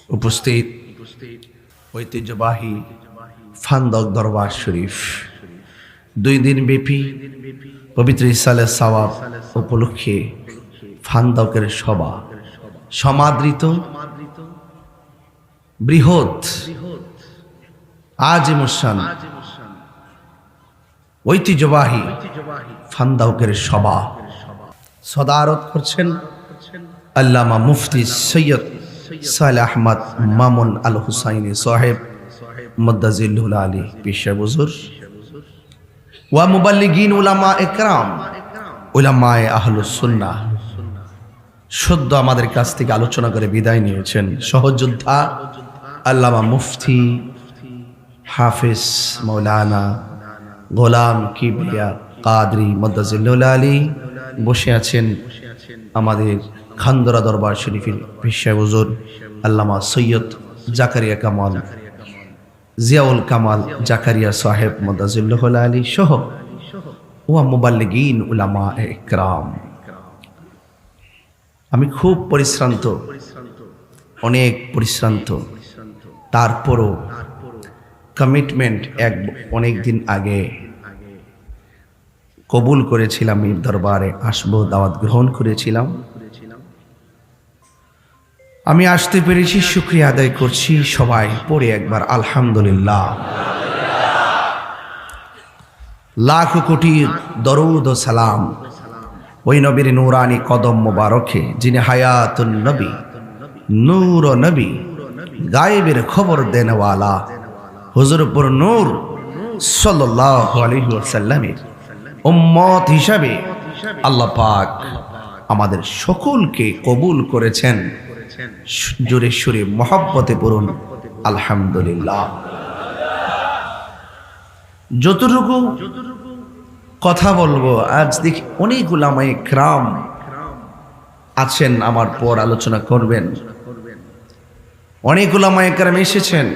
উপস্থিত ঐতিহ্যবাহী ফান্দক দরবার শরীফ 2 দিন ব্যাপী পবিত্র ইসালে সওয়াব উপলক্ষে ফান্দকের সভা সমাদৃত বৃহৎ আজিমুসান ঐতিহ্যবাহী ফান্দকের সভা সদারত করছেন আল্লামা মুফতি সৈয়দ সালেহ আহমদ মামুন আল হুসাইনি সাহেব মুদ্দাজিল্লুল আলী পেশা বুজুর ওয়া মুবাল্লিগিন উলামা ইকরাম উলামায়ে আহলুস সুন্নাহ সদ্য আমাদের কাছ থেকে আলোচনা করে বিদায় নিয়েছেন সহযোদ্ধা আল্লামা মুফতি হাফিজ মাওলানা গোলাম কিবরিয়া কাদরি মুদ্দাজিল্লুল আলী বসে আছেন আমাদের খান্দরা দরবার শরীফের পেশা বুজুর আল্লামা সৈয়দ জাকারিয়া কামাল জিয়াউল কামাল জাকারিয়া সাহেব মুদ্দাজিল্লুল আলী সহ ওয়া মুবাল্লিগিন উলামায়ে ইকরাম। আমি খুব পরিশ্রান্ত, অনেক পরিশ্রান্ত, তারপরও কমিটমেন্ট অনেক দিন আগে কবুল করেছিলাম, এই দরবারে আসবো, দাওয়াত গ্রহণ করেছিলাম। আমি আসতে পেরেছি, শুকরিয়া আদায় করছি। সবাই পড়ে একবার আলহামদুলিল্লাহ। লাখ কোটি দরুদ ও সালাম ওই নবীর নূরানি কদম মোবারকে, যিনি হায়াতুন নবী, নূর নবী, গায়েবের খবর দেনওয়ালা হুজুরপুর নূর সাল্লাল্লাহু আলাইহি ওয়াসাল্লামের উম্মত হিসাবে আল্লাহ পাক আমাদের সকলকে কবুল করেছেন। জোরে সুরে মহব্বতে পড়ুন আলহামদুলিল্লাহ। যতটুকু কথা বলবো, আজ দেখি অনেক উলামায়ে ইকরাম আছেন আমার পর আলোচনা করবেন, অনেক উলামায়ে ইকরাম এসেছেন।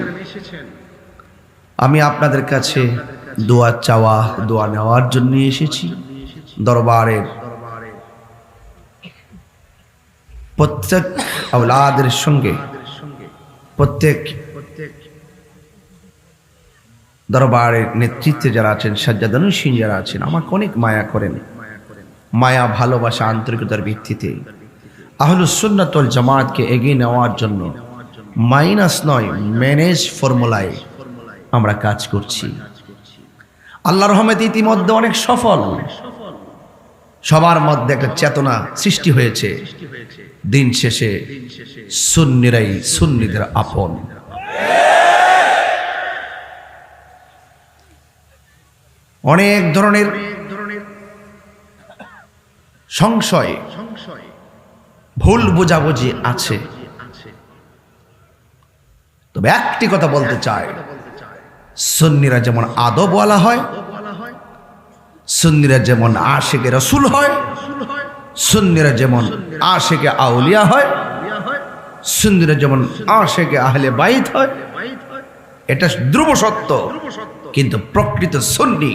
আমি আপনাদের কাছে দোয়া চাওয়া, দোয়া নেওয়ার জন্য এসেছি। দরবারের প্রত্যেক আওলাদের সঙ্গে, প্রত্যেক দরবারের নেতৃত্বে যারা আছেন, সাজ্জাদানুশীন যারা আছেন, আমাকে অনেক মায়া করেন। মায়া, ভালোবাসা, আন্তরিকতার ভিত্তিতে আহলুস সুন্নাত ওয়াল জামাতকে এগিয়ে নেওয়ার জন্য মাইনাস নয়, ম্যানেজ ফর্মুলায় আমরা কাজ করছি। আল্লাহর রহমতে ইতিমধ্যে অনেক সফল, সবার মধ্যে একটা চেতনা সৃষ্টি হয়েছে। দিন শেষে সুন্নিরাই সুন্নিদের আপন। অনেক ধরনের সংশয়, ভুল বোঝাবুঝি আছে, তবে একটি কথা বলতে চাই, সুন্নিরা যেমন আদবওয়ালা হয়, সুন্নিরা যেমন আশিকে রাসূল হয়, সুন্নিরা যেমন আশিকে আউলিয়া হয়, সুন্নিরা যেমন আশিকে আহলে বাইত হয়, এটা ধ্রুব সত্য। কিন্তু প্রকৃত সুন্নি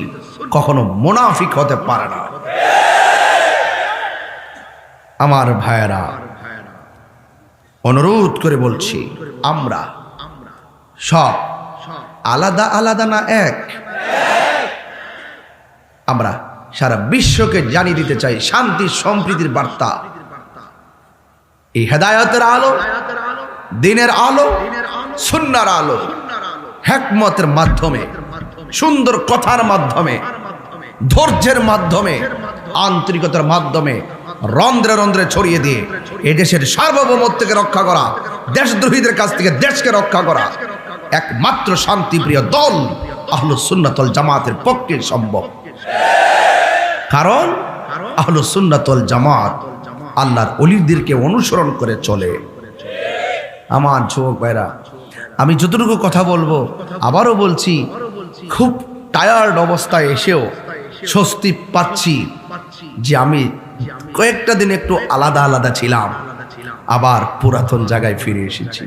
কখনো মুনাফিক হতে পারে না। আমার ভাইয়েরা, অনুরোধ করে বলছি, আমরা সব আলাদা আলাদা না, এক। আমরা সারা বিশ্বকে জানিয়ে দিতে চাই শান্তি সম্প্রীতির বার্তা। এই হেদায়েতের আলো, দ্বীনের আলো, সুন্নাহর আলো, হিকমতের মাধ্যমে, সুন্দর কথার মাধ্যমে, ধৈর্যের মাধ্যমে, আন্তরিকতার মাধ্যমে রন্ধ্রে রন্ধ্রে ছড়িয়ে দিয়ে এদেশের সার্বভৌমত্বকে রক্ষা করা, দেশদ্রোহীদের কাছ থেকে দেশকে রক্ষা করা একমাত্র শান্তিপ্রিয় দল আহলুস সুন্নাত ওয়াল জামাতের পক্ষে সম্ভব। কারণ আহলুস সুন্নাত ওয়াল জামাত আল্লাহর ওলিদেরকে অনুসরণ করে চলে। আমার যুবক ভাইরা, আমি যতটুকু কথা বলবো, আবারও বলছি, খুব টায়ার্ড অবস্থায় এসেও স্বস্তি পাচ্ছি যে আমি কয়েকটা দিন একটু আলাদা আলাদা ছিলাম, আবার পুরাতন জায়গায় ফিরে এসেছি।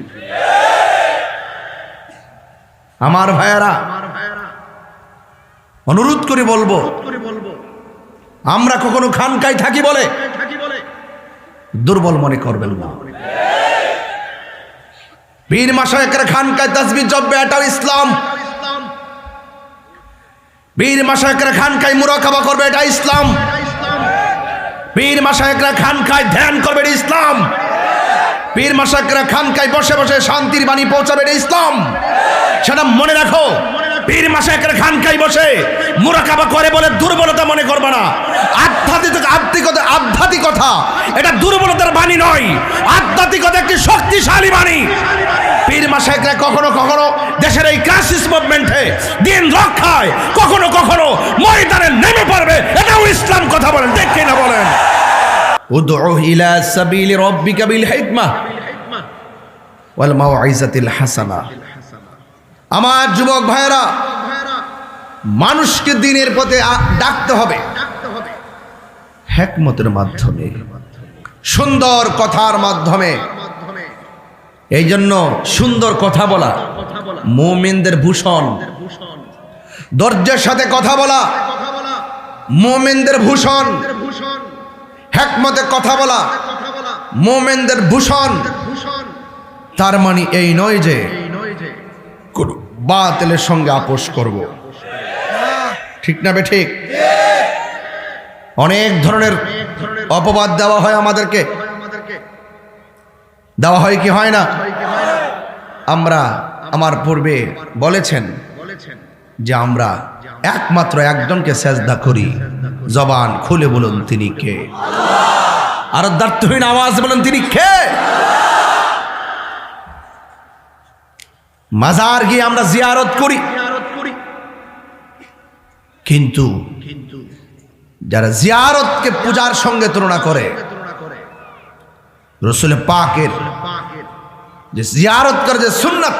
আমার ভাইয়ারা, অনুরোধ করে বলবো, আমরা কখনো খানকায় থাকি বলে দুর্বল মনে করবেন না। পীর মাশায়েখরা খানকায় তাসবিহ জপবে, এটাও ইসলাম। পীর মাশায়েখরা খানকায় মুরাকাবা করবে, এটা ইসলাম। পীর মাশায়েখরা খানকায় ধ্যান করবে, এটা ইসলাম। পীর মাশায়েখরা খানকায় বসে বসে শান্তির বাণী পৌঁছাবে, এটা ইসলাম। সেটা মনে রাখো। পীর মাশায়েখরা খানকায় বসে মুরাকাবা করে বলে দুর্বলতা মনে করবে না। আধ্যাত্মিকতা এটা দুর্বলতার বাণী নয়, আধ্যাত্মিকতা একটি শক্তিশালী বাণী। পীর মাশায়েখরা কখনো কখনো দেশের এই ক্রাইসিস মুভমেন্টে দিন রক্ষায় কখনো কখনো ময়দানে নেমে পড়বে, এটাও ইসলাম। কথা বলেন, ঠিক কিনা বলেন? উদউ ইলা সাবিলি রাব্বিকা বিল হিকমাহ ওয়াল মাউইজাতিল হাসানাহ। আমার যুবক ভাইরা, মানুষকে দ্বীনের পথে ডাকতে হবে হিকমতের মাধ্যমে, সুন্দর কথার মাধ্যমে। এই জন্য সুন্দর কথা বলা মুমিনদের ভূষণ, ধৈর্যের সাথে কথা বলা মুমিনদের ভূষণ, হিকমতে কথা বলা মুমিনদের ভূষণ। তার মানে এই নয় যে কোন বাতিলের সঙ্গে আপোষ করব, ঠিক না বে ঠিক? অনেক ধরনের অপবাদ দেওয়া হয় আমাদেরকে, দেওয়া হয় কি হয় না? আমরা আমার পূর্বে বলেছেন যে আমরা একমাত্র একজনকে সেজদা করি, জবান খুলে বলুন তিনি কে? আর দ্বার্থহীন আওয়াজ বলুন তিনি কে? মাজার গিয়ে আমরা জিয়ারত করি, কিন্তু যারা জিয়ারতকে পূজার সঙ্গে তুলনা করে, রাসূল পাকের যে জিয়ারত করে যে সুন্নাত,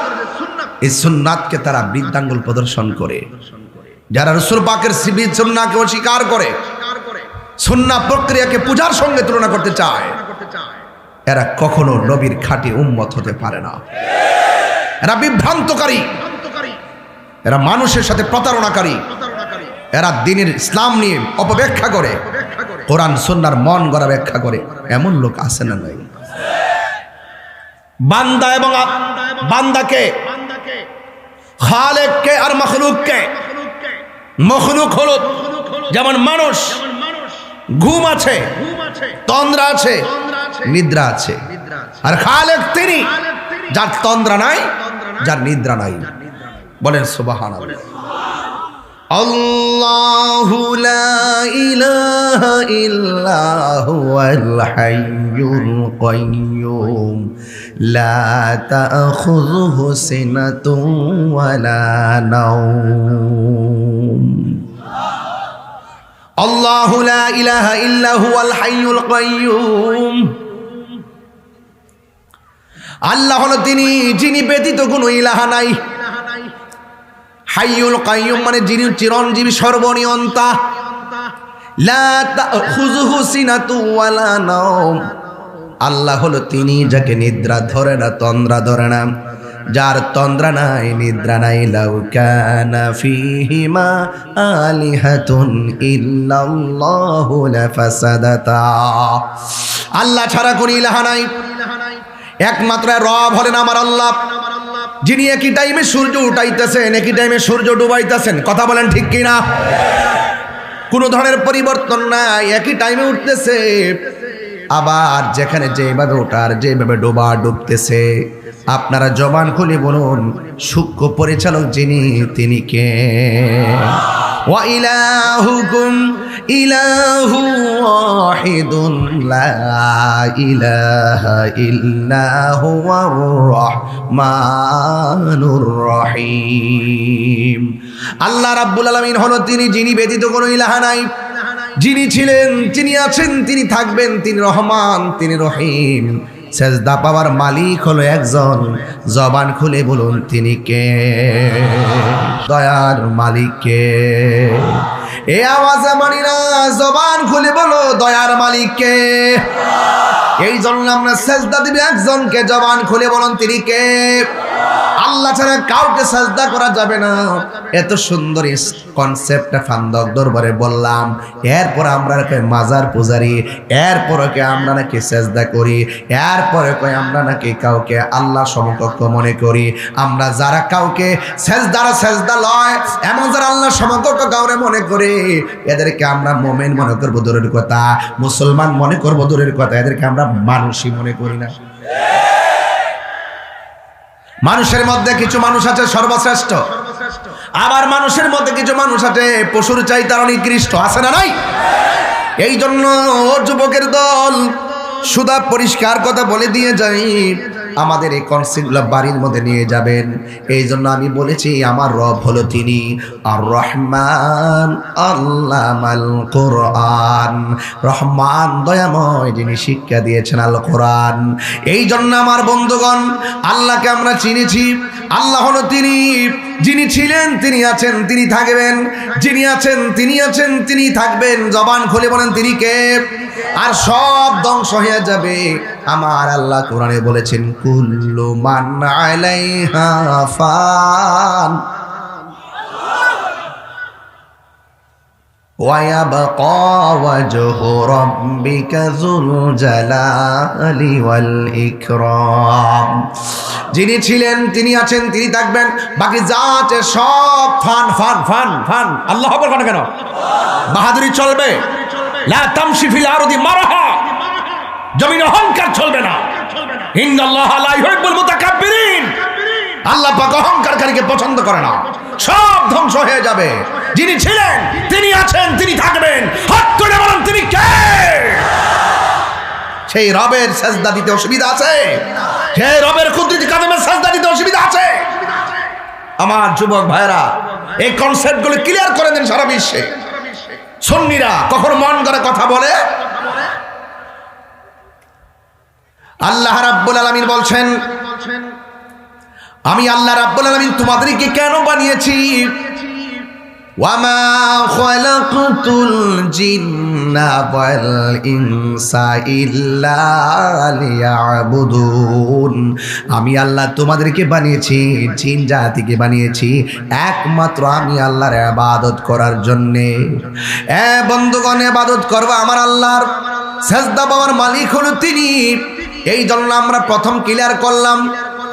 এই সুন্নাতকে তারা বৃদ্ধাঙ্গুল প্রদর্শন করে। যারা রাসূল পাকের সুন্নাহকে অস্বীকার করে, সুন্নাহ প্রক্রিয়াকে পূজার সঙ্গে তুলনা করতে চায়, এরা কখনো নবীর খাঁটি উম্মত হতে পারে না। এরা বিভ্রান্তকারী, এরা মানুষের সাথে প্রতারণাকারী, এরা দ্বীনের ইসলাম নিয়ে অপব্যাখ্যা করে, কোরআন সুন্নাহর মন গড়া ব্যাখ্যা করে। এমন লোক আছে না নাই? বান্দা এবং বান্দাকে, খালেককে আর মখলুককে। মখলুক হলো যেমন মানুষ, ঘুম আছে, তন্দ্রা আছে, নিদ্রা আছে। আর খালেক তিনি যার তন্দ্রা নাই, যার নিদ্রা নাই। বলেন সুবহানাল্লাহ। আল্লাহু লা ইলাহা ইল্লা হুয়াল হাইয়ুল কাইয়্যুম লা তাখুযুহু সিনাতুন ওয়ালা নাওম। আল্লাহু লা ইলাহা ইল্লা হুয়াল হাইয়ুল কাইয়্যুম। আল্লাহ হলো তিনি যিনি ব্যতীত কোনো ইলাহা নাই। হাইয়ুল কাইয়্যুম মানে যিনি চিরঞ্জীবী, সর্বনিয়ন্তা। লা তাখুযুহু সিনাতুন ওয়ালা নাওম। আল্লাহ হলো তিনি যাকে নিদ্রা ধরে না, তন্দ্রা ধরে না, যার তন্দ্রা নাই, নিদ্রা নাই। লাউ কানা ফীহিমা আলিহাতুন ইল্লাল্লাহু লাফাসাদাতা। আল্লাহ ছাড়া কোনো ইলাহা নাই, একমাত্র রব হলেন আমার আল্লাহ, যিনি একই টাইমে সূর্য উঠাইতেছেন, একই টাইমে সূর্য ডুবাইতেছেন। কথা বলেন ঠিক কিনা? কোনো ধরনের পরিবর্তন নাই, একই টাইমে উঠতেছে, আবার যেখানে যেভাবে ওঠার যেভাবে ডোবা ডুবতেছে। আপনারা জবান খুলে বলুন সূক্ষ্ম পরিচালক যিনি, তিনি কে? ওয়া ইলাহুকুম ইলাহু ওয়াহিদুন লা ইলাহা ইল্লা হুয়ার রহমানুর রহিম। আল্লাহ রাব্বুল আলামিন হলো তিনি যিনি ব্যতীত কোনো ইলাহা নাই, যিনি ছিলেন, তিনি আছেন, তিনি থাকবেন, তিনি রহমান, তিনি রহিম। সেজদা পাওয়ার মালিক হলো একজন, জবান খুলে বলুন তিনি কে? দয়ার মালিক কে? এই আওয়াজে মানি না, জবান খুলে বলো দয়ার মালিক কে? এই জন্য আমরা সেজদা দিবে একজনকে, জবান খুলে বলুন তিনি কে? আল্লাহ ছাড়া কাউকে সাজদা করা যাবে না। এত সুন্দর কনসেপ্টটা ফান্দক দরবারে বললাম। এরপর আমরা মাজার পূজারি, এরপরে আমরা নাকি সাজদা করি, এরপরে আমরা নাকি কাউকে আল্লাহ সমকক্ষ মনে করি। আমরা যারা কাউকে সেজদা লয়, এমন যারা আল্লাহ সমকক্ষ কাউরে মনে করে, এদেরকে আমরা মুমিন মনে করবো দূরের কথা, মুসলমান মনে করবো দূরের কথা, এদেরকে আমরা মানুষই মনে করি না। মানুষের মধ্যে কিছু মানুষ আছে সর্বশ্রেষ্ঠ, আবার মানুষের মধ্যে কিছু মানুষ আছে পশুর চাইতে আরো নিকৃষ্ট, আছে না নাই? এই জন্য যুবকের দল সুদা পরিষ্কার কথা বলে দিয়ে যাই, আমাদের এই কনসেপ্টগুলো বাড়ির মধ্যে নিয়ে যাবেন। এই জন্য আমি বলেছি আমার রব হলো তিনি আর রহমান, আল্লামাল কোরআন, রহমান দয়াময়, যিনি শিক্ষা দিয়েছেন আল কোরআন। এই জন্য আমার বন্ধুগণ, আল্লাহকে আমরা চিনেছি। আল্লাহ হলো তিনি, যিনি ছিলেন, তিনি আছেন, তিনি থাকবেন, যিনি আছেন, তিনি আছেন, তিনি থাকবেন। জবান খুলে বলেন তিনি কে? আর সব ধ্বংস হয়ে যাবে। আমার আল্লাহ কোরআনে বলেছেন কুল্লু মান আলাইহা ফান ওয়া ইয়াবকা ওয়াজহু রাব্বিকা যুল জালালি ওয়াল ইকরাম। যিনি ছিলেন, তিনি আছেন, তিনি থাকবেন, বাকি যা আছে সব ফান ফান ফান ফান। আল্লাহ আকবার কেন? বাহাদুরি চলবে? লা তামশি ফিল আরদি মারহা, জমিনে অহংকার চলবে না। ইন্নাল্লাহা লা ইউহিব্বুল মুতাকাব্বিরিন, আল্লাহ পাক অহংকারকারীকে পছন্দ করে না। সব ধ্বংস হয়ে যাবে। যিনি ছিলেন, তিনি আছেন, তিনি থাকবেন। হাত তুলে বলেন তিনি কে? সেই রবের সাজদা দিতে অসুবিধা আছে? সেই রবের কুদরতি কদমে সাজদা দিতে অসুবিধা আছে? আমার যুবক ভাইরা, এই কনসেপ্টগুলো ক্লিয়ার করে দেন সারা বিশ্বে। সুন্নিরা কখন মন করে কথা বলে। আল্লাহ রাব্বুল আলামিন বলছেন, আমি আল্লাহ রাব্বুল আলামিন তোমাদেরকে কেন বানিয়েছি? ওয়ামা খালাকতুল জিন্না ওয়াল ইনসা ইল্লা লিয়াবুদুন। আমি আল্লাহ তোমাদেরকে বানিয়েছি, জিন জাতিকে বানিয়েছি একমাত্র আমি আল্লাহর ইবাদত করার জন্য। বন্ধুগণ, ইবাদত করব আমার আল্লাহর, সিজদা পাওয়ার মালিক হলো তিনি। এই জন্য আমরা প্রথম ক্লিয়ার করলাম,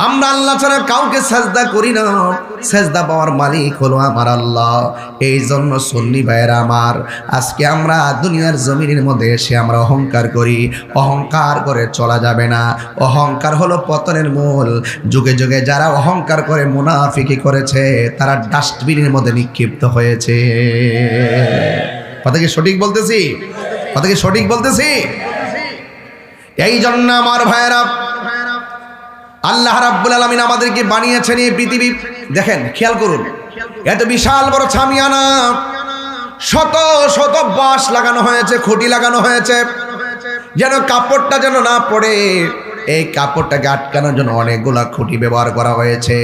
আমরা আল্লাহ ছাড়া কাউকে সাজদা করি না, সাজদা পাওয়ার মালিক হলো আমার আল্লাহ। এই জন্য সুন্নি ভাইয়েরা আমার, আজকে আমরা দুনিয়ার জমিনের মধ্যে এসে আমরা অহংকার করি। অহংকার করে চলা যাবে না। অহংকার হলো পতনের মূল। যুগে যুগে যারা অহংকার করে মুনাফিকি করেছে, তারা ডাস্টবিনের মধ্যে নিক্ষিপ্ত হয়েছে। কথা কি সঠিক বলতেছি? কথা কি সঠিক বলতেছি? এই জন্য আমার ভাইয়েরা, আল্লাহ রাব্বুল আলামিন আমাদেরকে বানিয়েছেন এই পৃথিবী। দেখেন, খেয়াল করুন, এত বিশাল বড় ছামিয়ানা, শত শত বাঁশ লাগানো হয়েছে, খুঁটি লাগানো হয়েছে, যেন কাপড়টা যেন না পড়ে। এই কাপড়টাকে আটকানোর জন্য অনেকগুলা খুঁটি ব্যবহার করা হয়েছে।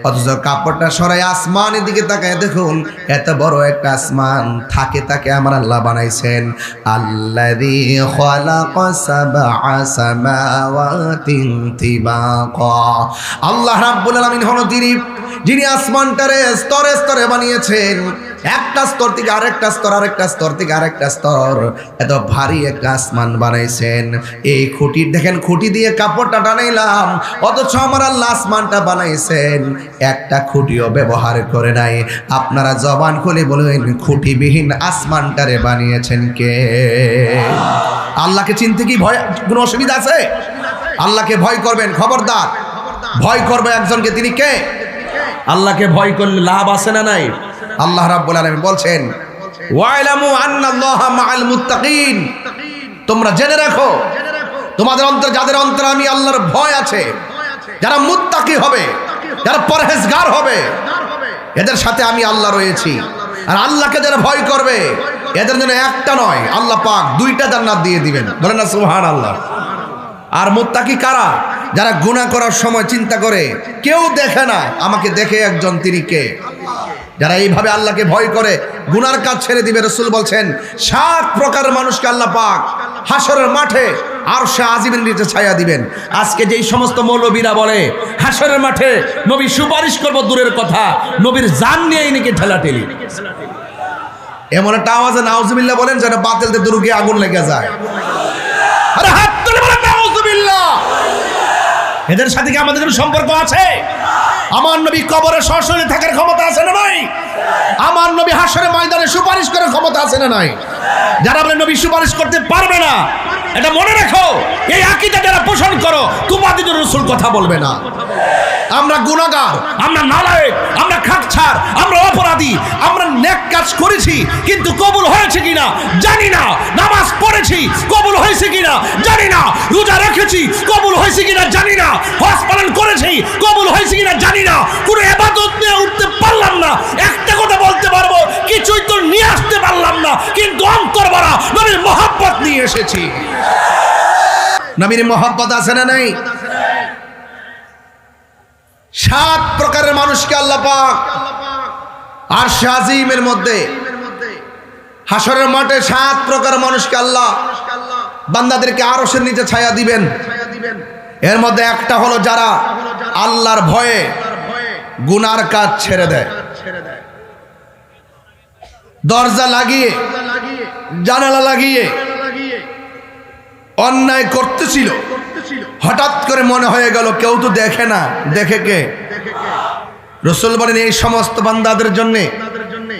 অথচ কাপড়টা সরাই আসমানের দিকে তাকায় দেখুন, এত বড় একটা আসমান থাকে তাকে আমার আল্লাহ বানাইছেন। আল্লাযী খালাকা সাবআ সামাওয়াতিন তিবাকা। আল্লাহ রাব্বুল আলামিন হলো তিনি, যিনি আসমানটারে স্তরে স্তরে বানিয়েছেন। একটা স্তর থেকে আরেকটা স্তর, আরেকটা স্তর থেকে আরেকটা স্তর, এত ভারী একটা আসমান বানাইছেন। এই খুঁটি দেখেন, খুঁটি দিয়ে কাপড়টা টানাইলাম, অথচ আমার আল্লাহ আসমানটা বানাইছেন, একটা খুঁটিও ব্যবহার করে নাই। আপনারা জবান খুলে বলেন, খুঁটিবিহীন আসমানটারে বানিয়েছেন কে? আল্লাহকে চিনতে কি ভয় কোনো অসুবিধা আছে? আল্লাহকে ভয় করবেন, খবরদার। ভয় করবে একজনকে, তিনি কে? আল্লাহকে ভয় করলে লাভ আছে না নাই? আল্লাহ রাব্বুল আলামিন বলছেন, ওয়াইলামু আন্নাল্লাহা মাআল মুত্তাকিন। তোমরা জেনে রাখো, তোমাদের অন্তরে, যাদের অন্তরে আমি আল্লাহর ভয় আছে, যারা মুত্তাকি হবে, যারা পরহেজগার হবে, এদের সাথে আমি আল্লাহ রয়েছি। আর আল্লাহকে যারা ভয় করবে, এদের জন্য একটা নয়, আল্লাহ পাক দুইটা জান্নাত দিয়ে দিবেন। বলেন না সুবহানাল্লাহ। আর মুত্তাকি কারা? যারা গুনাহ করার সময় চিন্তা করে, কেউ দেখে না, আমাকে দেখে একজন, তিনি কে? যারা এইভাবে আল্লাহকে ভয় করে গুনার কাজ ছেড়ে দিবে। রাসূল বলছেন 7 প্রকার মানুষকে আল্লাহ পাক হাসরের মাঠে আরশে আজিমের নিচে ছায়া দিবেন। আজকে যেই সমস্ত মৌলবীরা বলে হাসরের মাঠে নবী সুপারিশ করব, দূরের কথা নবীর জান নিয়েই নাকি ঠেলাঠেলি, এমন একটা আওয়াজে নাউজুবিল্লাহ বলেন যেন বাতিলদের দুর্গে আগুন লেগে যায়। আরে হাত তুলে বলেন নাউজুবিল্লাহ। এদের সাথে কি আমাদের কোনো সম্পর্ক আছে? আমার নবী কবরে সশরীরে থাকার ক্ষমতা আছে না নাই? আমার নবী হাসরের ময়দানে সুপারিশ করার ক্ষমতা আছে না নাই? যারা বলে নবী সুপারিশ করতে পারবে না, এটা মনে রাখো, এই আকীদা যারা পোষণ করো, তোমাদের রাসূল কথা বলবে না। আমরা গুনাহগার, আমরা নালায়েক, আমরা খাকছার, আমরা অপরাধী, আমরা নেক কাজ করেছি কিন্তু কবুল হয়েছে কিনা জানি না, নামাজ পড়েছি কবুল হয়েছে কিনা জানি না, রোজা রেখেছি কবুল হয়েছে কিনা জানি না, হজ পালন করেছি কবুল হয়েছে কিনা জানি না, কোনো ইবাদত নিয়ে উঠতে পারলাম না। একটা কথা বলতে পারবো, কিছুই তো নিয়ে আসতে পারলাম না, কিন্তু অন্তর ভরা নবীর মহব্বত নিয়ে এসেছি। নবীর মহব্বত আছে না নাই? 7 প্রকারের মানুষকে আল্লাহ পাক আরশে আজিমের মধ্যে হাসরের মাঠে 7 প্রকার মানুষকে আল্লাহ বান্দাদেরকে আরশের নিচে ছায়া দিবেন। এর মধ্যে একটা হলো যারা আল্লাহর ভয়ে গুনার কাজ ছেড়ে দেয়, দরজা লাগিয়ে জানালা লাগিয়ে অন্যায় করতেছিল, হঠাৎ করে মনে হয়ে গেল কেউ তো দেখে না, দেখে কে? রাসূল বলেন এই সমস্ত বান্দাদের জন্য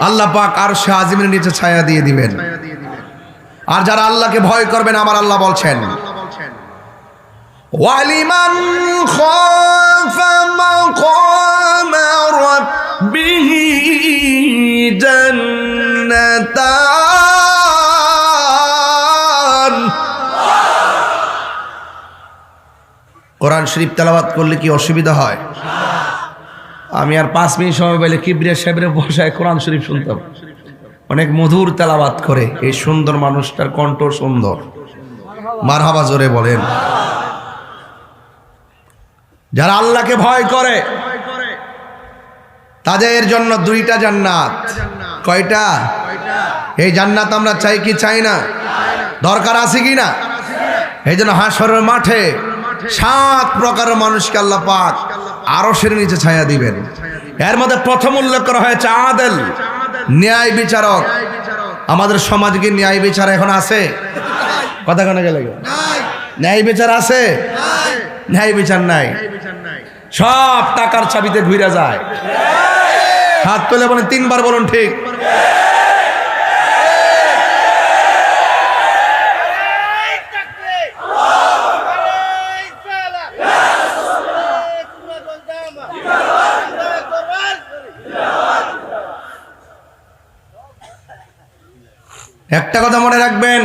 আল্লাহ পাক আরশে আজিমের নিচে ছায়া দিয়ে দিবেন। আর যারা আল্লাহকে ভয় করবেন, আমার আল্লাহ বলছেন ওয়ালিমান খাফা মাকামা রাব্বিহি জান্নাতান। কোরআন শরীফ তেলাওয়াত করলে কি অসুবিধা হয়? আমি আর 5 মিনিট সময় পেলে কিবরিয়া সাহেবের বসায় কোরআন শরীফ শুনতাম। অনেক মধুর তেলাওয়াত করে, এই সুন্দর মানুষটার কণ্ঠ সুন্দর, মারহাবা জোরে বলেন। যারা আল্লাহকে ভয় করে তাদের জন্য 2টা জান্নাত। কয়টা? এই জান্নাত আমরা চাই কি চাই না? দরকার আছে কি না? এই জন্য হাসরের মাঠে 7 প্রকারের মানুষকে আল্লাহ পাক আরশের নিচে ছায়া দিবেন। এর মধ্যে প্রথম উল্লেখ করা হয়েছে আদেল, ন্যায় বিচারক। আমাদের সমাজে কি ন্যায় বিচার এখন আছে? কথা কেন গেলে ন্যায় বিচার আছে? ন্যায় বিচার নাই, সব টাকার চাবিতে ঘুরে যায়। হাত তুলে বলেন, 3 বার বলুন ঠিক। একটা কথা মনে রাখবেন,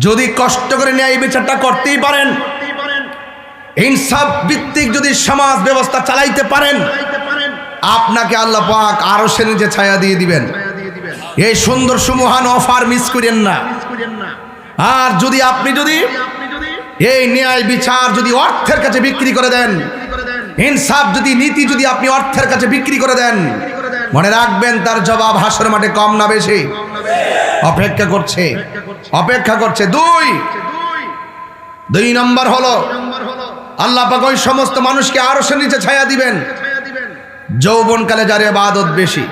যদি কষ্ট করে ন্যায় বিচারটা করতেই পারেন, ইনসাফ ভিত্তিক যদি সমাজ ব্যবস্থা চালাইতে পারেন, আপনাকে আল্লাহ পাক আরশের নিচে ছায়া দিয়ে দিবেন। এই সুন্দর সুমহান অফার মিস করেন না। আর যদি আপনি এই ন্যায় বিচার যদি অর্থের কাছে বিক্রি করে দেন, ইনসাফ যদি নীতি যদি আপনি অর্থের কাছে বিক্রি করে দেন, মনে রাখবেন তার জবাব হাসরের মাঠে কম না বেশি অপেক্ষা করছে। 2 নম্বর হলো আল্লাহ পাক ওই সমস্ত মানুষকে আরশের নিচে ছায়া দিবেন যৌবনকালে যার ইবাদত বেশি।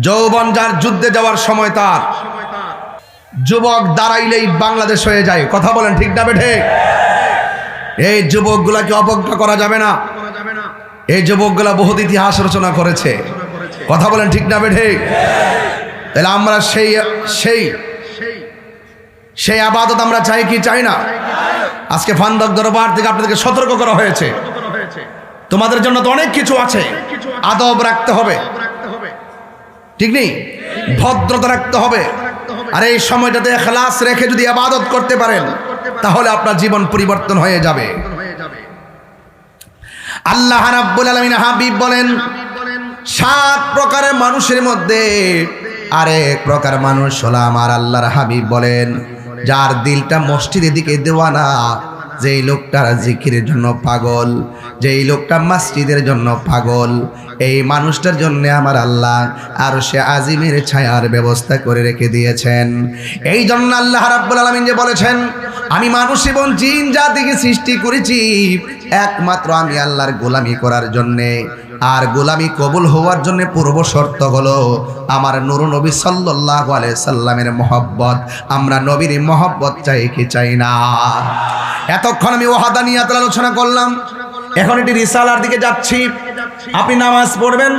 যৌবন যার যুদ্ধে যাওয়ার সময়, তার যুবক দাঁড়াইলেই বাংলাদেশ হয়ে যায়। কথা বলেন ঠিক না বেঠে? এই যুবকগুলাকে অবজ্ঞা করা যাবে না। এই যুবকগুলা বহুত ইতিহাস রচনা করেছে। কথা বলেন ঠিক না বেঠে? তাহলে আমরা সেই আবাদত আমরা চাই কি চাই না? আজকে ফান্দক দরবার থেকে আপনাদেরকে সতর্ক করা হয়েছে, তোমাদের জন্য তো অনেক কিছু আছে, আদব রাখতে হবে, ঠিক নেই? ভদ্রতা রাখতে হবে। আর এই সময়টাতে ইখলাস রেখে যদি ইবাদত করতে পারেন, তাহলে আপনার জীবন পরিবর্তন হয়ে যাবে। আল্লাহ রাব্বুল আলামিন হাবিব বলেন, 7 প্রকারের মানুষের মধ্যে আরেক প্রকার মানুষ হলো আমার আল্লাহর হাবিব বলেন, যার দিলটা মসজিদের দিকে দেওয়ানা, যেই লোকটা জিকিরের জন্য পাগল, যেই লোকটা মসজিদের জন্য পাগল, এই মানুষটার জন্য আমার আল্লাহ আরশে আজিমের ছায়ার ব্যবস্থা করে রেখে দিয়েছেন। এই জন্য আল্লাহ রাব্বুল আলামিন যে বলেছেন, আমি মানুষ এবং জিন জাতিকে সৃষ্টি করেছি একমাত্র আমি আল্লাহর গোলামি করার জন্যে। আর গোলামি কবুল হওয়ার জন্য পূর্ব শর্ত হলো আমার নূর নবী সাল্লাল্লাহু আলাইহি সাল্লামের মহব্বত। আমরা নবীর মহব্বত চাই কি চাই না? এতক্ষণ আমি ওয়াহদানিয়াতের আলোচনা করলাম, এখন এটি রিসালার দিকে যাচ্ছি। আপনি নামাজ পড়বেন,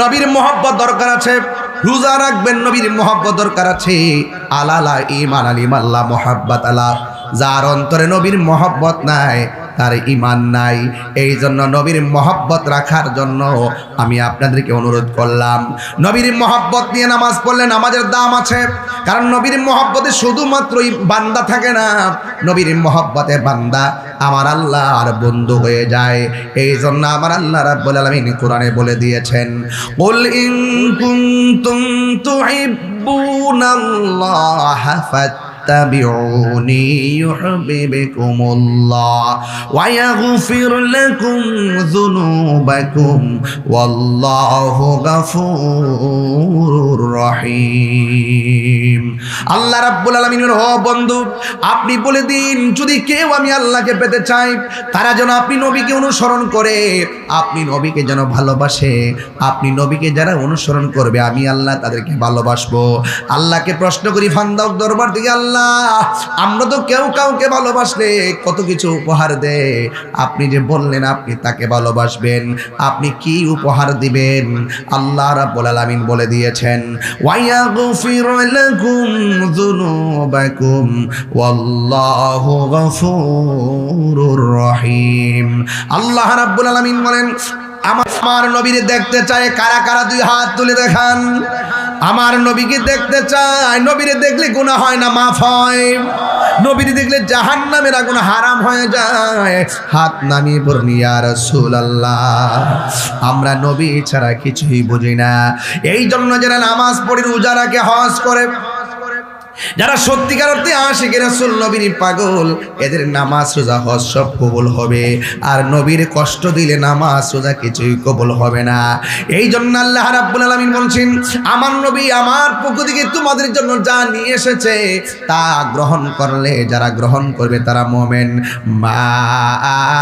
নবীর মহব্বত দরকার আছে। রোজা রাখবেন, নবীর মহব্বত দরকার আছে। আলালা ঈমান আলিমাল্লাহ মুহাব্বাত আলা, যার অন্তরে নবীর মহব্বত নাই তার ঈমান নাই। এই জন্য নবীর মহব্বত রাখার জন্য আমি আপনাদেরকে অনুরোধ করলাম, নবীর মহব্বত নিয়ে নামাজ পড়লে নামাজের দাম আছে। কারণ নবীর মহব্বতে শুধুমাত্রই বান্দা থাকে না, নবীর মহব্বতে বান্দা আমার আল্লাহর বন্ধু হয়ে যায়। এই জন্য আমার আল্লাহ রাব্বুল আলামিন কোরআনে বলে দিয়েছেন, কুল ইন কুনতুম তুহিব্বুনাল্লাহা ফাত্তাবিউনি ইউহিব্বুকুমুল্লাহ ওয়া ইয়াগফির লাকুম যুনুবাকুম ওয়াল্লাহু গফুরুর রহিম। আল্লাহ রাব্বুল আলামিনের ও বন্ধু, আপনি বলে দিন, যদি কেউ আমি আল্লাহকে পেতে চাই তারা যেন আপনি নবীকে অনুসরণ করে, আপনি নবীকে যেন ভালোবাসে। আপনি নবীকে যারা অনুসরণ করবে আমি আল্লাহ তাদেরকে ভালোবাসবো। আল্লাহকে প্রশ্ন করি ফান্দাও দরবার থেকে, আল্লাহ আমরা তো কেউ কাউকে ভালোবাসলে কত কিছু উপহার দেয়, আপনি যে বললেন আপনি তাকে ভালোবাসবেন, আপনি কি উপহার দিবেন? আল্লাহ রাব্বুল আলামিন বলে দিয়েছেন, ওয়া ইয়াগফির লাকুম যুনুবাকুম ওয়াল্লাহু গফুরুর রহিম। আল্লাহ রাব্বুল আলামিন বলেন, আমার নবীরে দেখতে চায় কারা কারা? দুই হাত তুলে দেখান। আমার নবীকে দেখতে চায়, নবীরে দেখলে গুনাহ হয় না, মাফ হয়। নবীরে দেখলে জাহান্নামের আগুন হারাম হয়ে যায়। হাত নামিয়ে বলুন, ইয়া রাসূলুল্লাহ, আমরা নবী ছাড়া কিছুই বুঝি না। এই জন্য যারা নামাজ পড়ে, রোজা রাখে, হজ করে, যারা সত্যিকার অর্থে আশিক রাসূল নবীর পাগল, এদের নামাজ রোজা হজ সব কবুল হবে। আর নবীর কষ্ট দিলে নামাজ রোজা কিছুই কবুল হবে না। এই জন্য আল্লাহ রাব্বুল আলামিন বলছেন, আমার নবী আমার পক্ষ থেকে তোমাদের জন্য যা নিয়ে এসেছে তা গ্রহণ করলে, যারা গ্রহণ করবে তারা মুমিন। মা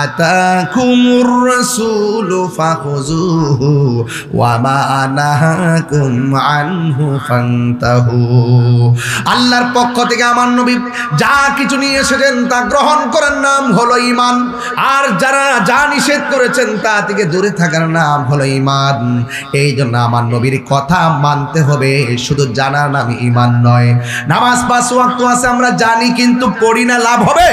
আতাকুমুর রাসূলু ফাখুযুহু ওয়া মা নাহাকুম আনহু ফান্তাহু। আল্লাহর পক্ষ থেকে আমার নবী যা কিছু নিয়ে এসেছেন তা গ্রহণ করার নাম হলো ঈমান, আর যারা যা নিষেধ করেছেন তা থেকে দূরে থাকার নাম হলো ঈমান। এই জন্য আমার নবীর কথা মানতে হবে, শুধু জানার নাম ঈমান নয়। নামাজ 5 ওয়াক্ত আছে আমরা জানি, কিন্তু পড়ি না, লাভ হবে?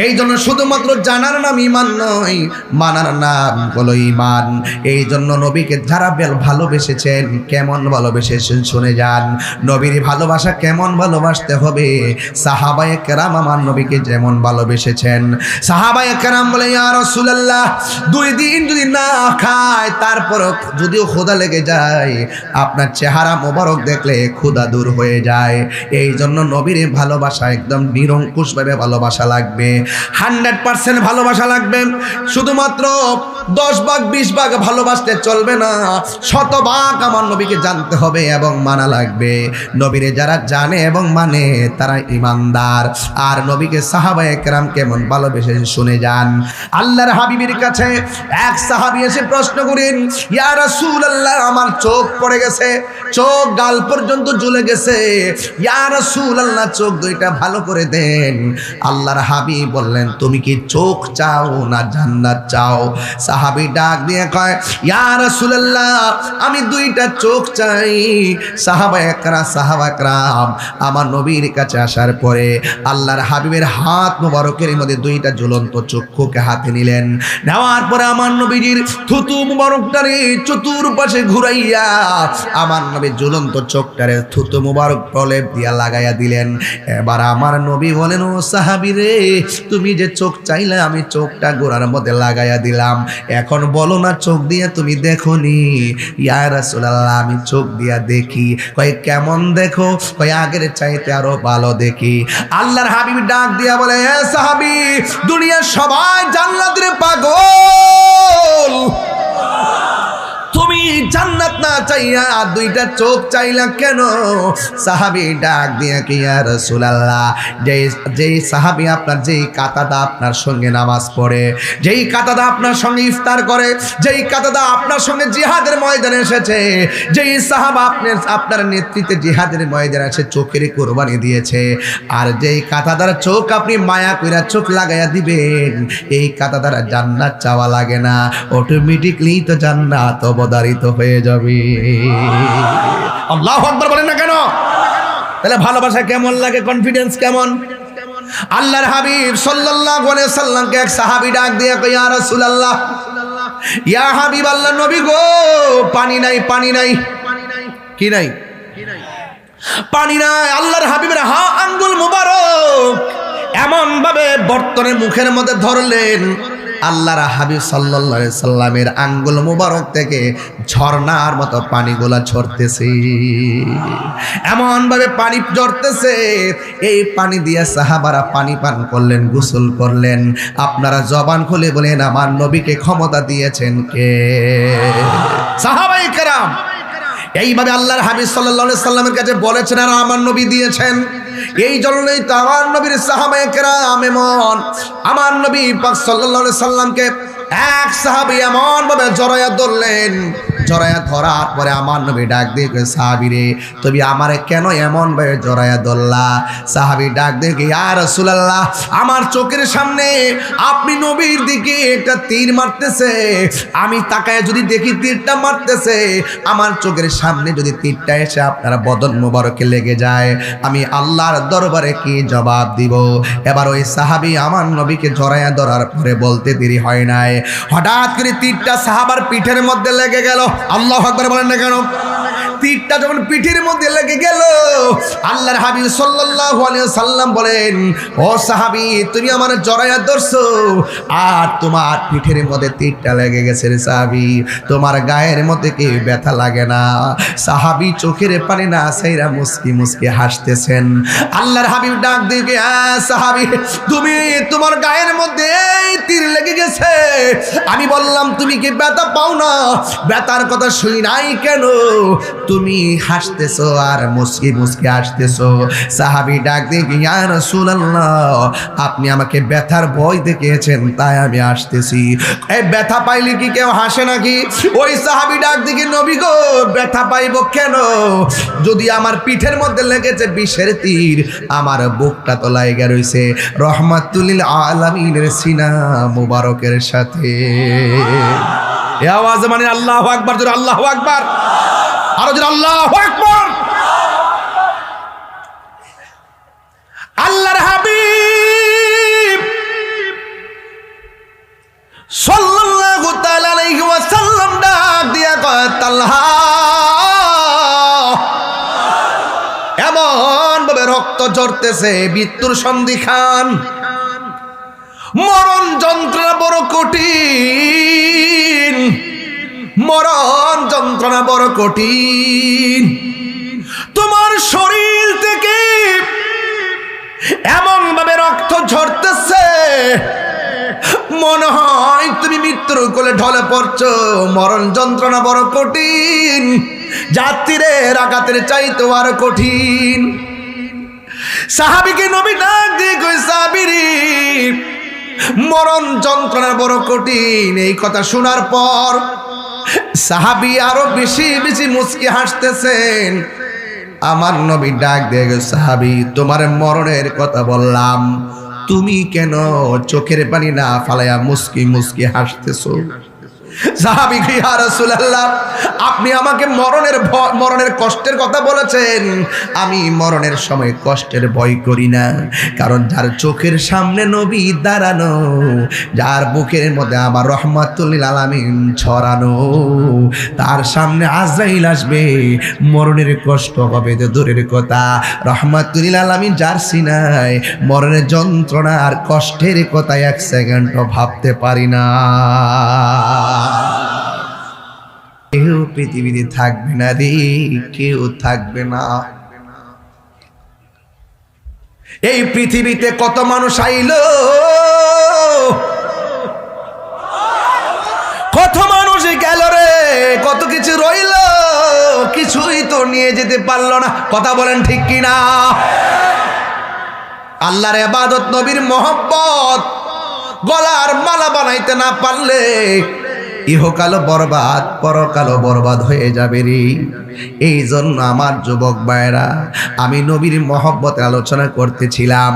এই জন্য শুধুমাত্র জানার নাম ঈমান নয়, মানার নাম হলো ঈমান। এই জন্য নবীকে যারা ভালোবেসেছেন, কেমন ভালোবেসেছেন শুনে যান। নবীর ভালোবাসা কেমন ভালোবাসতে হবে? সাহাবায়ে কেরাম আমার নবীকে যেমন ভালোবেসেছেন। সাহাবায়ে কেরাম বলে, ইয়া রাসূলুল্লাহ, 2 দিন যদি না খায় তারপর যদিও ক্ষুধা লেগে যায়, আপনার চেহারা মোবারক দেখলে ক্ষুধা দূর হয়ে যায়। এই জন্য নবীর ভালোবাসা একদম নিরঙ্কুশভাবে ভালোবাসা লাগবে, 100% ভালোবাসা লাগবে। শুধুমাত্র 10 ভাগ 20 ভাগ ভালোবাসতে চলবে না, 100 ভাগ আমার নবীকে জানতে হবে এবং মানা লাগবে। নবীরে যারা জানে এবং মানে তারা ঈমানদার। আর নবীকে সাহাবায়ে কেরাম কেমন ভালোবেসে শুনে যান। আল্লাহর হাবিবের কাছে এক সাহাবী এসে প্রশ্ন করেন, ইয়া রাসূলুল্লাহ, আমার চোখ পড়ে গেছে, চোখ গাল পর্যন্ত জ্বলে গেছে, ইয়া রাসূলুল্লাহ চোখ দুইটা ভালো করে দেন। আল্লাহর হাবিব বললেন, তুমি কি চোখ চাও না জান্নাত চাও? সাহাবী ডাক দিয়ে কয়, ইয়া রাসূলুল্লাহ, আমি 2টা চোখ চাই। সাহাবায়ে কেরাম আমার নবীর কাছে আসার পরে আল্লাহর হাবিবের হাত মুবারকের মধ্যে 2টা জ্বলন্ত চক্ষুকে হাতে নিলেন। নেওয়ার পরে আমার নবীর থুতু মুবারকটারে চতুর্পাশে ঘুরাইয়া আমার নবী জ্বলন্ত চোখটারে থুতু মুবারক প্রলেপ দিয়া লাগাইয়া দিলেন। এবার আমার নবী বলেন, ও সাহাবী রে, তুমি যে চোখ চাইলে আমি চোখটা গোড়ার মধ্যে লাগাইয়া দিলাম। এখন বলো না চোখ দিয়ে তুমি দেখোনি? ইয়া রাসূলুল্লাহ আমি চোখ দিয়া দেখি। কয় কেমন দেখো? কয় আগের চাইতে আরো ভালো দেখি। আল্লাহর হাবিব ডাক দিয়া বলে, এ সাহাবী, দুনিয়ার সবাই জান্নাতের পাগল, তুমি জান্নাত না চাইয়া দুইটা চোখ চাইলা কেন? সাহাবী ডাক দিয়া কি, ইয়া রাসূলুল্লাহ, যেই সাহাবী আপনার, যেই কাতাদা আপনার সঙ্গে নামাজ পড়ে, যেই কাতাদা আপনার সঙ্গে ইফতার করে, যেই কাতাদা আপনার সঙ্গে জিহাদের ময়দানে এসেছে, যেই সাহাবা আপনার নেতৃত্বে জিহাদের ময়দানে এসে চোখের কুরবানি দিয়েছে, আর যেই কাতাদার চোখ আপনি মায়া কইরা চোখ লাগাইয়া দিবেন, এই কাতাদার জান্নাত চাওয়া লাগে না, অটোমেটিকলি তো জান্নাত অবধারিত হয়ে যাবে। আল্লাহু আকবার বলেন না কেন? তাহলে ভালোবাসা কেমন লাগে, কনফিডেন্স কেমন? আল্লাহর হাবিব সাল্লাল্লাহু আলাইহি সাল্লামকে এক সাহাবী ডাক দিয়ে কয়, ইয়া রাসূলুল্লাহ, ইয়া হাবিব আল্লাহ, নবী গো, পানি নাই, পানি নাই। কি নাই? পানি নাই। আল্লাহর হাবিবের আঙ্গুল মুবারক এমন ভাবে বর্তনের মুখের মধ্যে ধরলেন, আল্লাহর হাবিব সাল্লাল্লাহু আলাইহি সাল্লামের আঙ্গুল মুবারক থেকে ঝর্ণার মতো পানিগুলা ঝরতেছে, এমন ভাবে পানি ঝরতেছে। এই পানি দিয়ে সাহাবারা পানি পান করলেন, গোসল করলেন। আপনারা জবান খুলে বলেন, আমার নবীকে ক্ষমতা দিয়েছেন কে? সাহাবায়ে কেরাম এইভাবে আল্লাহর হাবিব সাল্লাল্লাহু আলাইহি সাল্লামের কাছে বলেছেন, আর আমার নবী দিয়েছেন। এই জন্যই তো আমার নবীর সাহাবায়ে কেরাম এমন, আমার নবী পাক সাল্লাল্লাহু আলাইহি সাল্লামকে এক সাহাবী এমন ভাবে জড়াইয়া ধরলেন, জড়াইয়া ধরার পরে আমার নবী ডাক দিয়ে কই, সাহাবী রে, তুমি আমারে কেন এমন ভাবে জড়াইয়া ধরলা? সাহাবী ডাক দিয়ে কই, ইয়া রাসূলুল্লাহ, আমার চোখের সামনে আপনি নবীর দিকে একটা তীর মারতেছে, আমি তাকায় যদি দেখি তীরটা মারতেছে, আমার চোখের সামনে যদি তীরটা এসে আপনার বদন মোবারকে লেগে যায়, আমি আল্লাহর দরবারে কি জবাব দিব? এবার ওই সাহাবী আমার নবীকে জড়াইয়া ধরার পরে বলতে দেরি হয় নাই, হঠাৎ করে তীরটা সাহাবার পিঠের মধ্যে লেগে গেল। আল্লাহু আকবার বলেন না কেন? তীরটা যখন পিঠের মধ্যে লেগে গেল, আল্লাহর হাবিব সাল্লাল্লাহু আলাইহি সাল্লাম বলেন, ও সাহাবী, তুমি আমার জড়াইয়া ধরছো আর তোমার পিঠের মধ্যে তীরটা লেগে গেছে রে সাহাবী, তোমার গায়ের মধ্যে কি ব্যথা লাগে না? সাহাবী চোখের পানি না ছাইরা মুস্কি মুস্কি হাসতেছেন। আল্লাহর হাবিব ডাক দিয়ে, সাহাবী, তুমি, তোমার গায়ের মধ্যে এই তীর লেগে গেছে, আমি বললাম তুমি কি ব্যথা পাও না? ব্যথার কথা শুনি নাই কেন? তুমি হাসতেছো আর মুস্কি মুস্কি হাসতেছো। সাহাবী ডাক দিয়ে, ইয়া রাসূলুল্লাহ, আপনি আমাকে ব্যথার ভয় দেখিয়েছেন তাই আমি হাসতেছি। এই ব্যথা পাইলে কি কেউ হাসে নাকি? ওই সাহাবী ডাক দিয়ে, নবী গো, ব্যথা পাইবো কেন? যদি আমার পিঠের মধ্যে লেগেছে বিষের তীর, আমার বুকটা তো লাগা রইছে রহমাতুল আলামিনের সিনা মুবারকের সাথে। এই আওয়াজে মানে আল্লাহু আকবার, জোরে আল্লাহু আকবার, আরো জোরে আল্লাহু আকবার। আল্লাহর হাবিব সাল্লাল্লাহু তাআলা আলাইহি ওয়াসাল্লাম ডাক দিয়া কয়, তালহা, এমন ভাবে রক্ত ঝরতেছে, মৃত্যুর সন্ধিক্ষণ, মরণ যন্ত্রণা বড় কঠিন, মরণ যন্ত্রণা বড় কঠিন। তোমার শরীর থেকে এমন ভাবে রক্ত ঝরতেছে, মনে হয় তুমি মৃত্যুর কোলে ঢলে পড়ছো। মরণ যন্ত্রণা বড় কঠিন, যাত্রীদের আঘাতের চাইতে আরো কঠিন। সাহাবীকে নবী ডাক দিয়ে কই, সাহাবীরে, মরণ যন্ত্রণা বড় কঠিন। এই কথা শোনার পর সাহাবী আরো বেশি বেশি মুস্কি হাসতেছেন। আমার নবী ডাক দিয়ে, সাহাবী, তোমার মরণের কথা বললাম, তুমি কেন চোখের পানি না ফালাইয়া মুস্কি মুস্কি হাসতেছো? সাহাবী কি ইয়া রাসূলুল্লাহ, আপনি আমাকে মরণের কষ্টের কথা বলেছেন, আমি মরণের সময় কষ্টের ভয় করি না, কারণ যার চোখের সামনে নবী দাঁড়ানো, যার বুকের মধ্যে আমার রহমাতুল লিল আলামিন ছড়ানো, তার সামনে আজরাইল আসবে, মরণের কষ্ট হবে তো দূরের কথা, রহমাতুল লিল আলামিন যার সিনায় মরণের যন্ত্রণা আর কষ্টের কথা এক সেকেন্ডও ভাবতে পারি না। কেউ পৃথিবীতে থাকবে না রে, কেউ থাকবে না। এই পৃথিবীতে কত মানুষ আইলো, কত মানুষ গেল রে, কত কিছু রইল, কিছুই তো নিয়ে যেতে পারলো না। কথা বলেন ঠিক কিনা? আল্লাহর ইবাদত, নবীর মহব্বত গলার মালা বানাইতে না পারলে ইহকালও বরবাদ, পরকালও বরবাদ হয়ে যাবে রে। এই জন্য আমার যুবক ভাইরা, আমি নবীর মহব্বতের আলোচনা করতেছিলাম।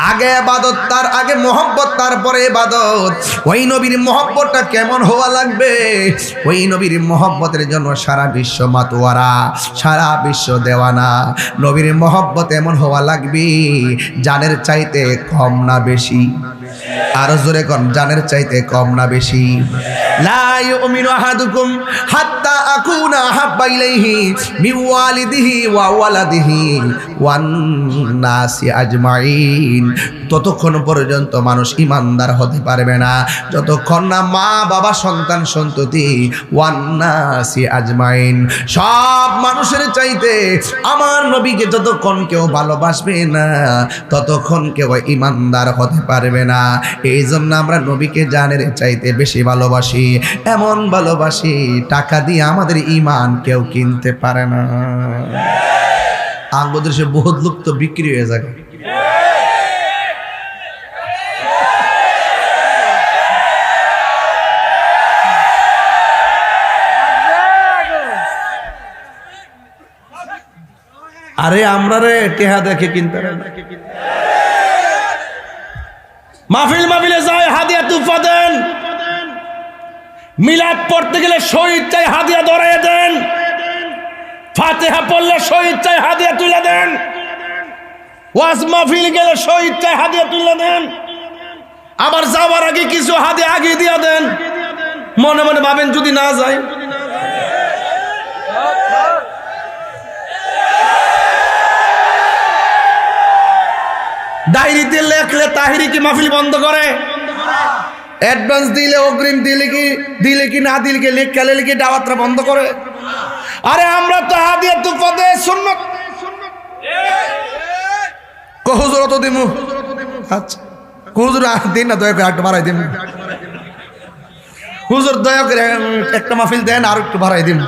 আগে ইবাদত, তার আগে মহব্বত, তারপরে ইবাদত। ওই নবীর মহব্বতটা কেমন হওয়া লাগবে? ওই নবীর মহব্বতের জন্য সারা বিশ্ব মাতোয়ারা, সারা বিশ্ব দেওয়ানা। নবীর মহব্বত এমন হওয়া লাগবে, জানের চাইতে কম না বেশি। আরো জোরে কোন, জানের চাইতে কম না বেশি। লা ইউমিনু আহাদুকুম হাত্তা আকুনা আহাব্বা ইলাইহি মিন ওয়ালিদিহি ওয়া ওয়ালাদিহি ওয়ান নাসি আজমাইন। ততক্ষণ পর্যন্ত মানুষ ইমানদার হতে পারবে না যতক্ষণ না মা বাবা, সন্তান সন্ততি, ওয়ান নাসি আজমাইন, সব মানুষের চাইতে আমার নবীকে যতক্ষণ কেউ ভালোবাসবে না ততক্ষণ কেউ ইমানদার হতে পারবে না। এই জন্য আমরা নবীকে জানের চাইতে বেশি ভালোবাসি, এমন ভালোবাসি টাকা দিয়ে আমাদের ঈমান কেউ কিনতে পারে না। আমাদের দেশে বহুত লোক তো বিক্রি হয়ে যায়। আরে আমরা রে টেহা দেখে কিনতে মাহফিলে যায়, হাদিয়া তুফা দেন। মিলাদ পড়তে গেলে শহীদ চাই, হাদিয়া ধরাইয়া দেন। ফাতিহা পড়লে শহীদ চাই, হাদিয়া তুলে দেন। ওয়াজ মাহফিল গেলে শহীদ চাই, হাদিয়া তুলে দেন। আবার যাওয়ার আগে কিছু হাদিয়া আগে দিয়ে দেন। মনে মনে ভাবেন যদি না যায়, ডায়েরিতে লেখলে তাহিরি কি মাহফিল বন্ধ করে? অ্যাডভান্স দিলে, অগ্রিম দিলে কি না দিলে কি, লেখালে কি দাওয়াতটা বন্ধ করে? আরে আমরা তো হাদিয়া তুফা দে সুন্নাত। হুজুর তো দিমু, আচ্ছা হুজুর দিন না, দয়া করে একটু বাড়াই দিন। হুজুর দয়া করে একটা মাহফিল দেন, আর একটু বাড়াই দিন।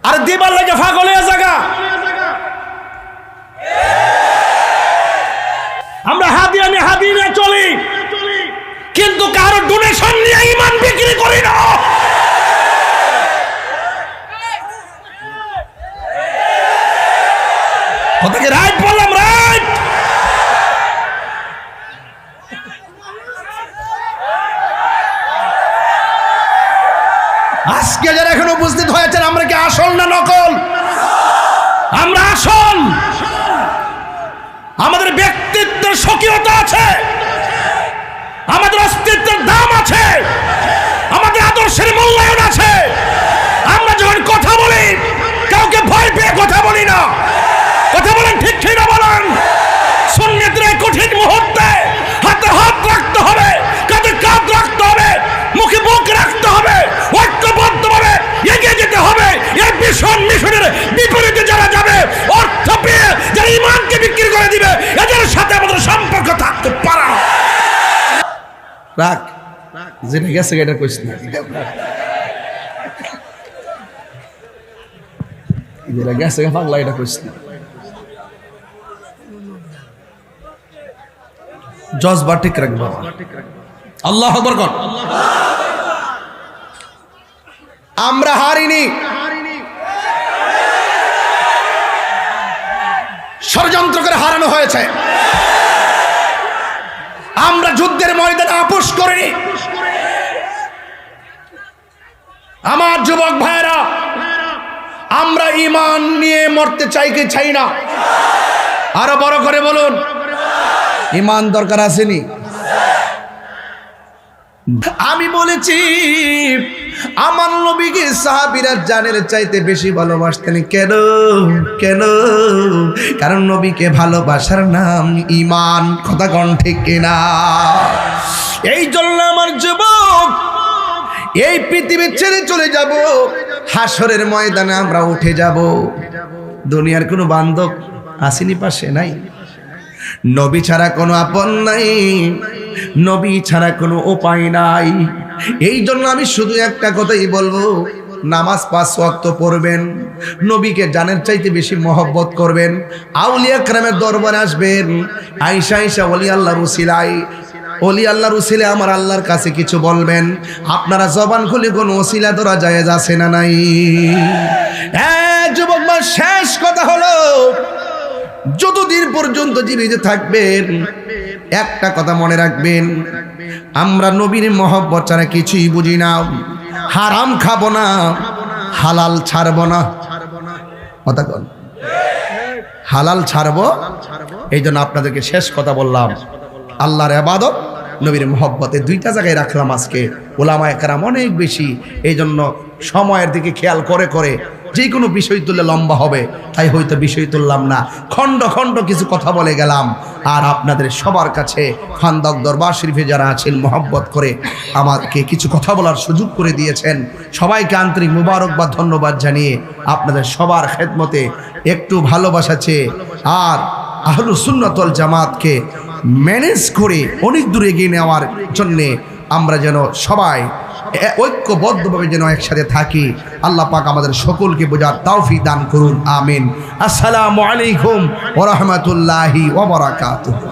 আরে দিবার লাগে পাগল হয়ে জায়গা। আমরা হাদিয়া নিয়ে চলি, কিন্তু কারো ডোনেশন নিয়ে ঈমান বিক্রি করি না। কথা কি রাইট বললাম? রাইট। আজকে যারা এখন উপস্থিত হয়েছেন, আমরা কি আসল না নকল? আমরা আসল। আমাদের ব্যক্তিত্বের স্বকীয়তা আছে, আমাদের অস্তিত্বের দাম আছে, আমাদের আদর্শের মূল্যায়ন আছে। আমরা যখন কথা বলি, কাউকে ভয় পেয়ে কথা বলি না। কথা বলেন ঠিক কিনা বলেন? সুন্নাতের এই কঠিন মুহূর্তে হাতে হাত রাখতে হবে, কাঁধে কাঁধ রাখতে হবে, মুখে মুখ রাখতে হবে, ঐক্যবদ্ধভাবে এগিয়ে যেতে হবে। এই মিশনের বিপরীতে যারা যাবে, অর্থ পেয়ে যারা ঈমানকে বিক্রি করে দিবে, এদের সাথে আমাদের সম্পর্ক থাকতে পারে না। রাখ, যেটা গেছে এটা কইস না, যেটা গেছে পাগলা এটা কইস না। জজবা ঠিক রাখবো। আল্লাহু আকবার কর। আমরা হারিনি, ষড়যন্ত্র করে হারানো হয়েছে। আমরা যুদ্ধের ময়দানে আপোষ করিনি। আমার যুবক ভাইরা, আমরা ঈমান নিয়ে মরতে চাই কি চাই না? আরো বড় করে বলুন, ঈমান দরকার আসেনি? আমি বলেছি আমার নবীকে সাহাবীরা জানের চাইতে বেশি ভালোবাসতেন। কেন? কেন? কারণ নবীকে ভালোবাসার নাম ঈমান। কথা কোন ঠিক কিনা? এই জন্য আমার যুবক, এই পৃথিবী ছেড়ে চলে যাব, হাসরের ময়দানে আমরা উঠে যাব। দুনিয়ার কোনো বান্ধব আসেনি, পাশে নাই। নবী ছাড়া কোনো আপন নাই, নবী ছাড়া কোনো উপায় নাই। এই জন্য আমি শুধু একটা কথাই বলবো, নামাজ 5 ওয়াক্ত পড়বেন, নবীকে জানের চাইতে বেশি মহব্বত করবেন, আউলিয়া কেরামের দরবারে আসবেন। আয়েশা ওলি আল্লাহর উসিলায়, ওলি আল্লাহর উসিলে আমার আল্লাহর কাছে কিছু বলবেন। আপনারা জবান খুলে কোন ওসিলা ধরা জায়েজ আছে না নাই? যুবক, শেষ কথা হলো, যতদিন পর্যন্ত জীবিত থাকবেন একটা কথা মনে রাখবেন, আমরা নবীর মহব্বত ছাড়া কিছুই বুঝি না। হারাম খাবো না, হালাল ছাড়বো না। কথা বল, হালাল ছাড়বো। এই জন্য আপনাদেরকে শেষ কথা বললাম, আল্লাহর ইবাদত, নবীর মহব্বতে দুইটা জায়গায় রাখলাম আজকে। ওলামায়ে কেরাম অনেক বেশি, এই জন্য সময়ের দিকে খেয়াল করে করে যে কোনো বিষয় তুললে লম্বা হবে, তাই হয়তো বিষয় তুললাম না, খণ্ড খণ্ড কিছু কথা বলে গেলাম। আর আপনাদের সবার কাছে খান্দক দরবার শরীফে যারা আছেন, মহব্বত করে আমাকে কিছু কথা বলার সুযোগ করে দিয়েছেন, সবাইকে আন্তরিক মুবারকবাদ, ধন্যবাদ জানিয়ে আপনাদের সবার খেদমতে একটু ভালোবাসা চেয়ে আর আহলুস সুন্নাত ওয়াল জামাতকে ম্যানেজ করে অনেক দূরে এগিয়ে নেওয়ার জন্যে আমরা যেন সবাই ঐক্যবদ্ধভাবে যেন একসাথে থাকি। আল্লাহ পাক আমাদের সকলকে বোঝার তৌফিক দান করুন, আমিন। আসসালামু আলাইকুম ওয়া রাহমাতুল্লাহি ওয়া বারাকাতুহু।